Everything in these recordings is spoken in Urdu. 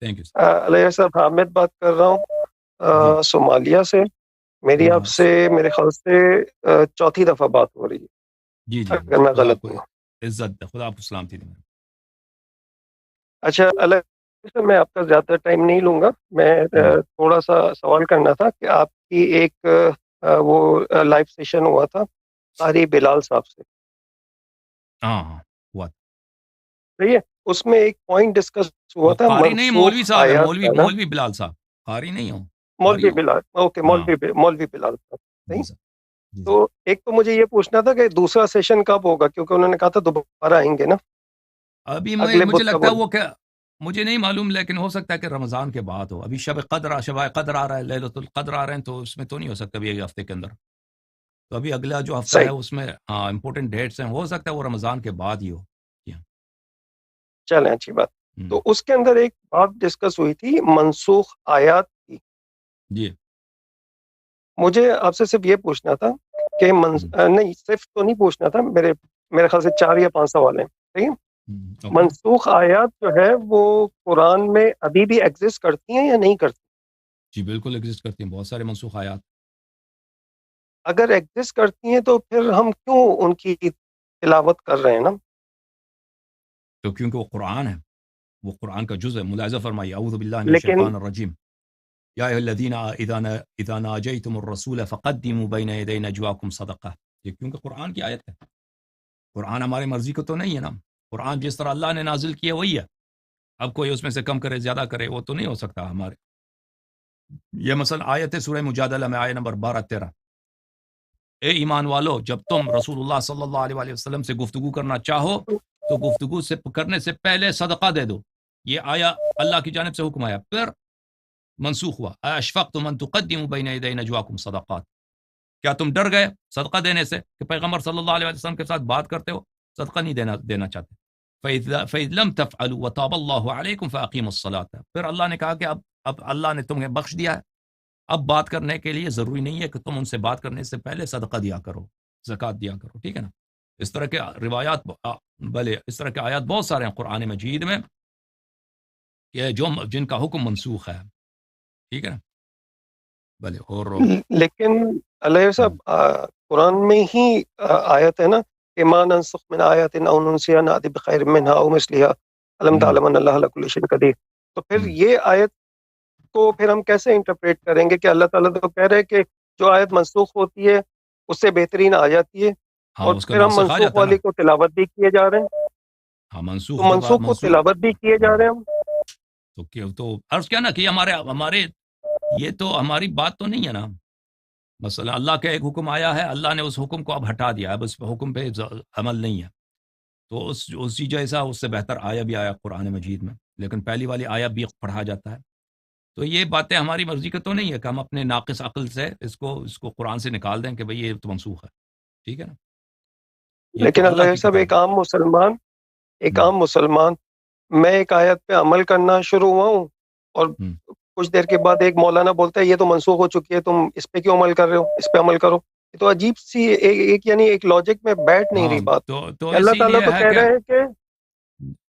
تھینک یو علیہ صاحب حامد بات کر رہا جی ہوں صومالیہ سے. میری آپ ہاں سے میرے خیال سے چوتھی دفعہ بات ہو رہی ہے جی جی اگر میں خدا آپ غلط کو نہیں ہوں. عزت دے، خدا آپ کو سلامتی دے. اچھا علیہ صاحب، میں آپ کا زیادہ ٹائم نہیں لوں گا. میں تھوڑا سا سوال کرنا تھا کہ آپ کی ایک وہ لائیو سیشن ہوا تھا قاری بلال صاحب سے، ہاں ہاں ہوا تھا. صحیح ہے؟ اس میں ایک پوائنٹ ڈسکس ہوا وہ تھا قاری نہیں، مولوی منسوخ صاحب ہے، آیات مولوی کا نا. مولوی بلال صاحب. قاری نہیں ہو، قاری مولوی ہو. بلال، اوکے، ہاں مولوی بلال صاحب. جی صحیح. سر. جی سر. تو ایک تو مجھے یہ پوچھنا تھا کہ دوسرا سیشن کب ہوگا، کیونکہ انہوں نے کہا تھا دوبارہ آئیں گے نا ابھی اگلے مجھے بدھ کا لگتا ہے بدھ. وہ کیا، مجھے نہیں معلوم، لیکن ہو سکتا ہے کہ رمضان کے بعد ہو. ابھی شب قدر آ رہا ہے، لیلۃ القدر آ رہے ہیں، تو اس میں تو نہیں ہو سکتا ابھی ایک ہفتے کے اندر. تو ابھی اگلا جو ہفتہ ہے صحیح. اس میں ہاں امپورٹنٹ ڈیٹس ہیں، ہو سکتا ہے وہ رمضان کے بعد ہی ہو. جی ہاں. چلیں اچھی بات. ہوں، تو اس کے اندر ایک بات ڈسکس ہوئی تھی منسوخ آیات کی. جی مجھے آپ سے صرف یہ پوچھنا تھا کہ ہوں، نہیں صرف تو نہیں پوچھنا تھا، میرے خیال سے 4 یا 5 سوال ہیں. ٹھیک ہے. اوکے. منسوخ آیات جو ہے وہ قرآن میں ابھی بھی ایگزسٹ کرتی ہیں یا نہیں کرتی؟ جی بالکل ایگزسٹ کرتی ہیں بہت سارے منسوخ آیات. اگر ایگزسٹ کرتی ہیں تو پھر ہم کیوں ان کی تلاوت کر رہے ہیں نا؟ تو کیونکہ وہ قرآن ہے، وہ قرآن کا جز ہے. ملاحظہ فرمائیے، اعوذ باللہ من لیکن الشیطان الرجیم. یا ایھا الذین اذا ناجیتم الرسول فقدموا بین یدی نجواکم صدقہ. یہ کیونکہ قرآن کی آیت ہے. قرآن ہماری مرضی کو تو نہیں ہے نا. قرآن جس طرح اللہ نے نازل کیا وہی ہے. اب کوئی اس میں سے کم کرے زیادہ کرے وہ تو نہیں ہو سکتا ہمارے. یہ مثلا آیت ہے سورہ مجادلہ میں، آیت نمبر 12-13. اے ایمان والو، جب تم رسول اللہ صلی اللہ علیہ وآلہ وسلم سے گفتگو کرنا چاہو تو گفتگو سے کرنے سے پہلے صدقہ دے دو. یہ آیا اللہ کی جانب سے حکم آیا. پھر منسوخ ہوا، اشفقتم ان تقدموا بین یدی نجواکم صدقات. کیا تم ڈر گئے صدقہ دینے سے کہ پیغمبر صلی اللہ علیہ وسلم کے ساتھ بات کرتے ہو، صدقہ نہیں دینا چاہتے. فَإِذْ لَمْ تَفْعَلُوا وَتَابَ اللَّهُ عَلَيْكُمْ فَأَقِيمُوا الصَّلَاةَ. پھر اللہ نے کہا کہ اب اللہ نے تمہیں بخش دیا ہے، اب بات کرنے کے لیے ضروری نہیں ہے کہ تم ان سے بات کرنے سے پہلے صدقہ دیا کرو، زکوٰۃ دیا کرو. ٹھیک ہے نا. اس طرح کے روایات بھلے اس طرح کے آیات بہت سارے ہیں قرآن مجید میں کہ جن کا حکم منسوخ ہے. ٹھیک ہے نا. بھلے اور لیکن علیہ صاحب قرآن میں ہی آیت ہے نا کہ ما ننسخ من آیات او ننسیها نأتی بخیر منها او مثلها الم تعلم ان اللہ علی کل شیء قدیر. تو پھر یہ آیت کو پھر ہم کیسے انٹرپریٹ کریں گے کہ اللہ تعالیٰ تو کہہ رہے کہ جو آیت منسوخ ہوتی ہے اس سے بہترین آ جاتی ہے، ہاں اور اس کا پھر ہم ناسخ آ منسوخ جاتا ہے نا. والی کو تلاوت بھی کیے جا رہے ہیں، ہاں تو منسوخ جب منسوخ کو منسوخ تلاوت بھی کیے جا رہے ہیں ہم. تو عرض کیا نا کہ ہمارے یہ تو ہماری بات تو نہیں ہے نا. مثلا اللہ کا ایک حکم آیا ہے، اللہ نے اس حکم کو اب ہٹا دیا، اب اس حکم پہ عمل نہیں ہے. تو اسی جیسا اس سے بہتر آیا بھی آیا قرآن مجید میں، لیکن پہلی والی آیا بھی پڑھا جاتا ہے. تو یہ باتیں ہماری مرضی کا تو نہیں ہے کہ ہم اپنے ناقص عقل سے اس کو قرآن سے نکال دیں کہ بھئی یہ تو منسوخ ہے. ٹھیک ہے نا. یہ تو لیکن اللہ اللہ کی صاحب کتاب ایک ہے. عام مسلمان، میں ایک آیت پہ عمل کرنا شروع ہوا ہوں اور کچھ دیر کے بعد ایک مولانا بولتا ہے یہ تو منسوخ ہو چکی ہے، تم اس پہ کیوں عمل کر رہے ہو، اس پہ عمل کرو. یہ تو عجیب سی یعنی ایک لاجک میں بیٹھ نہیں ہاں رہی بات. تو اللہ اسی تعالیٰ لیے تو ہے کہہ کہ رہے ہیں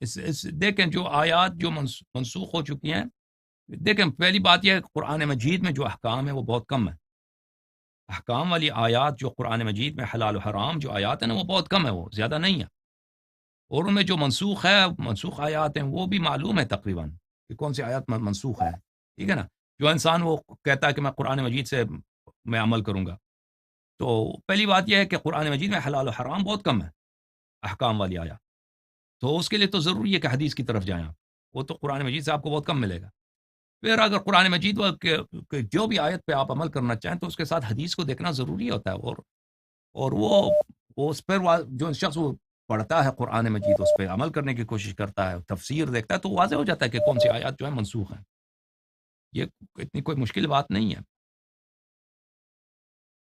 کہ دیکھیں جو آیات جو منسوخ ہو چکی ہیں، دیکھیں پہلی بات یہ ہے کہ قرآن مجید میں جو احکام ہے وہ بہت کم ہے. احکام والی آیات جو قرآن مجید میں حلال و حرام جو آیات ہیں نا وہ بہت کم ہے، وہ زیادہ نہیں ہے. اور ان میں جو منسوخ آیات ہیں وہ بھی معلوم ہے تقریباً کہ کون سی آیات منسوخ ہے. ٹھیک ہے نا. جو انسان وہ کہتا ہے کہ میں قرآن مجید سے میں عمل کروں گا، تو پہلی بات یہ ہے کہ قرآن مجید میں حلال و حرام بہت کم ہے احکام والی آیات. تو اس کے لیے تو ضروری ہے کہ حدیث کی طرف جائیں آپ. وہ تو قرآن مجید سے آپ کو بہت کم ملے گا. پھر اگر قرآن مجید جو بھی آیت پہ آپ عمل کرنا چاہیں تو اس کے ساتھ حدیث کو دیکھنا ضروری ہوتا ہے. اور وہ اس پر جو شخص وہ پڑھتا ہے قرآن مجید اس پہ عمل کرنے کی کوشش کرتا ہے، تفسیر دیکھتا ہے، تو واضح ہو جاتا ہے کہ کون سی آیات جو ہے منسوخ ہیں. یہ اتنی کوئی مشکل بات نہیں ہے.